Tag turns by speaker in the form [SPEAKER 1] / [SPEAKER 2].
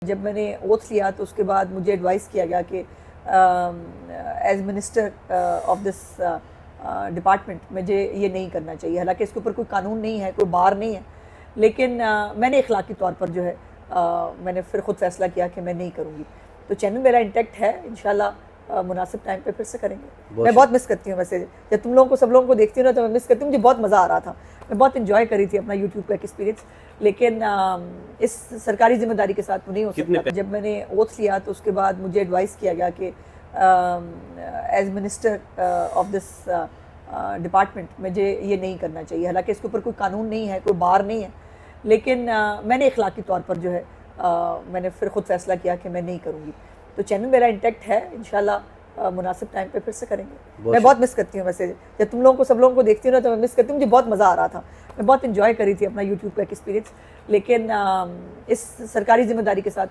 [SPEAKER 1] जब मैंने ओथ लिया तो उसके बाद मुझे एडवाइस किया गया कि as minister of this department मुझे ये नहीं करना चाहिए। हालांकि इसके ऊपर कोई कानून नहीं है, कोई बार नहीं है, लेकिन मैंने इखलाकी तौर पर जो है मैंने फिर खुद फैसला किया कि मैं नहीं करूँगी। तो चैनल मेरा इंटैक्ट है, इंशाल्लाह मुनासिब टाइम पे फिर से करेंगे। मैं बहुत मिस करती हूँ वैसे, जब तुम लोगों को, सब लोगों को देखती हूँ ना तो मैं मिस करती हूँ। मुझे बहुत मज़ा आ रहा था, मैं बहुत इंजॉय करी थी अपना यूट्यूब का एक्सपीरियंस, लेकिन इस सरकारी जिम्मेदारी के साथ तो नहीं हो सकता। जब मैंने ओथ लिया तो उसके बाद मुझे एडवाइस किया गया कि as minister of this department मुझे ये नहीं करना चाहिए। हालांकि इसके ऊपर कोई कानून नहीं है, कोई बार नहीं है, लेकिन मैंने इखलाकी तौर पर जो है मैंने फिर खुद फैसला किया कि मैं नहीं करूँगी। तो चैनल मेरा इंटैक्ट है, इंशाल्लाह मुनासिब टाइम पे फिर से करेंगे। मैं बहुत मिस करती हूँ वैसे, जब तुम लोगों को, सब लोगों को देखती हूँ ना तो मैं मिस करती हूँ। मुझे बहुत मज़ा आ रहा था, मैं बहुत इंजॉय करी थी अपना यूट्यूब का एक्सपीरियंस, लेकिन इस सरकारी जिम्मेदारी के साथ